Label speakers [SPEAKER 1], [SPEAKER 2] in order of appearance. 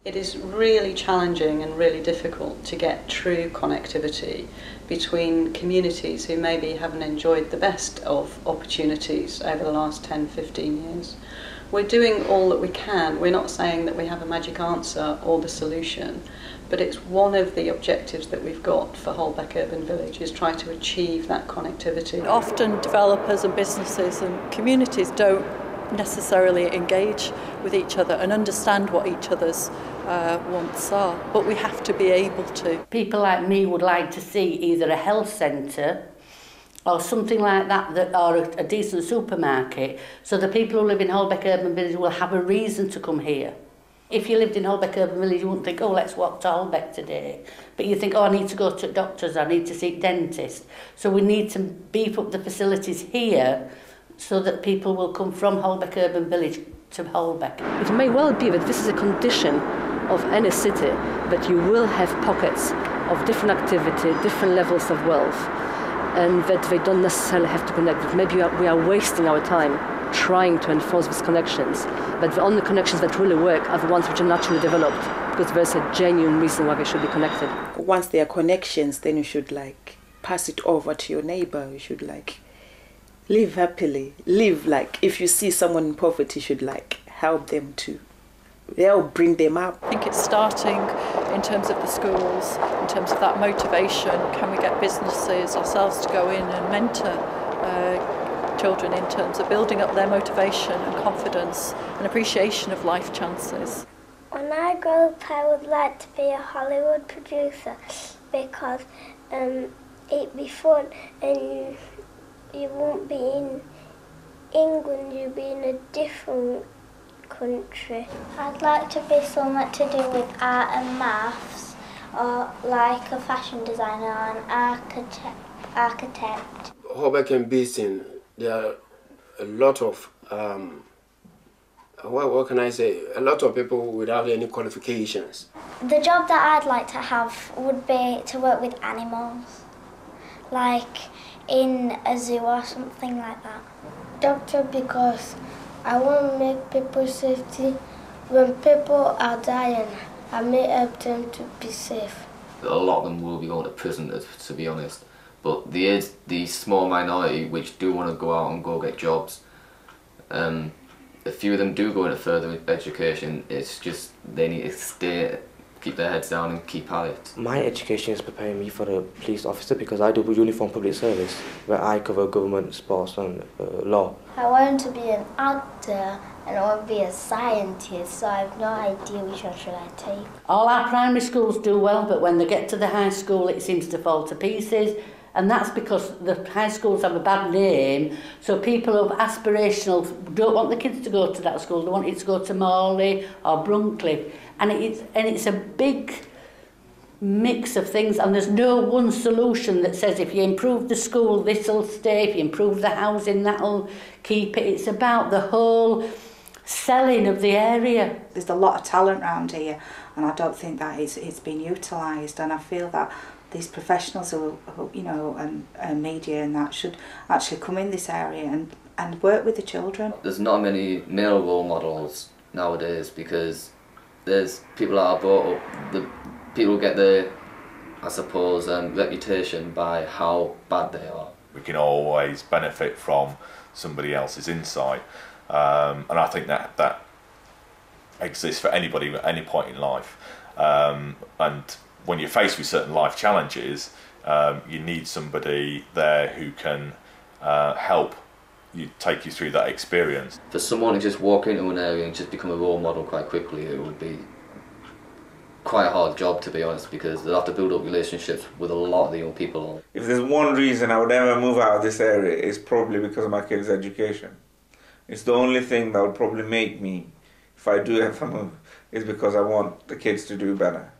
[SPEAKER 1] It is really challenging and really difficult to get true connectivity between communities who maybe haven't enjoyed the best of opportunities over the last 10, 15 years. We're doing all that we can. We're not saying that we have a magic answer or the solution, but it's one of the objectives that we've got for Holbeck Urban Village, is try to achieve that connectivity.
[SPEAKER 2] Often developers and businesses and communities don't necessarily engage with each other and understand what each other's wants are, but we have to be able to.
[SPEAKER 3] People like me would like to see either a health centre or something like that, or a decent supermarket, so the people who live in Holbeck Urban Village will have a reason to come here. If you lived in Holbeck Urban Village, you wouldn't think, oh, let's walk to Holbeck today. But you think, oh, I need to go to doctors, I need to see dentists. So we need to beef up the facilities here so that people will come from Holbeck Urban Village to Holbeck.
[SPEAKER 4] It may well be that this is a condition of any city, that you will have pockets of different activity, different levels of wealth, and that they don't necessarily have to connect. That maybe we are wasting our time trying to enforce these connections, but the only connections that really work are the ones which are naturally developed, because there's a genuine reason why they should be connected.
[SPEAKER 5] Once there are connections, then you should pass it over to your neighbour. You should live happily, if you see someone in poverty, you should help them too. They'll bring them up.
[SPEAKER 2] I think it's starting in terms of the schools, in terms of that motivation. Can we get businesses ourselves to go in and mentor children in terms of building up their motivation and confidence and appreciation of life chances?
[SPEAKER 6] When I grow up, I would like to be a Hollywood producer, because it'd be fun, and you won't be in England, you'll be in a different country. I'd like to be something to do with art and maths, or like a fashion designer or an architect.
[SPEAKER 7] Holbeck and Beeston, there are a lot of, what can I say, a lot of people without any qualifications.
[SPEAKER 6] The job that I'd like to have would be to work with animals, like in a zoo or something like that.
[SPEAKER 8] Doctor, because I want to make people safety. When people are dying, I may help them to be safe.
[SPEAKER 9] A lot of them will be going to prison, to be honest, but there is the small minority which do want to go out and go get jobs. A few of them do go into further education. It's just they need to keep their heads down and keep at it.
[SPEAKER 10] My education is preparing me for a police officer, because I do uniform public service, where I cover government, sports and law.
[SPEAKER 8] I want to be an actor and I want to be a scientist, so I have no idea which one should I take.
[SPEAKER 3] All our primary schools do well, but when they get to the high school it seems to fall to pieces, and that's because the high schools have a bad name, so people of aspirational don't want the kids to go to that school, they want it to go to Morley or Bruncliffe. And it's a big mix of things, and there's no one solution that says if you improve the school this'll stay, if you improve the housing that'll keep it. It's about the whole selling of the area.
[SPEAKER 11] There's a lot of talent around here, and I don't think that it's been utilised, and I feel that these professionals who and media and that should actually come in this area and work with the children.
[SPEAKER 9] There's not many male role models nowadays, because there's people that are brought up, the people get their, I suppose, reputation by how bad they are.
[SPEAKER 12] We can always benefit from somebody else's insight, and I think that exists for anybody at any point in life. And when you're faced with certain life challenges, you need somebody there who can help you, take you through that experience.
[SPEAKER 9] For someone to just walk into an area and just become a role model quite quickly, it would be quite a hard job, to be honest, because they'll have to build up relationships with a lot of the young people.
[SPEAKER 13] If there's one reason I would ever move out of this area, it's probably because of my kids' education. It's the only thing that would probably make me, if I do ever move, is because I want the kids to do better.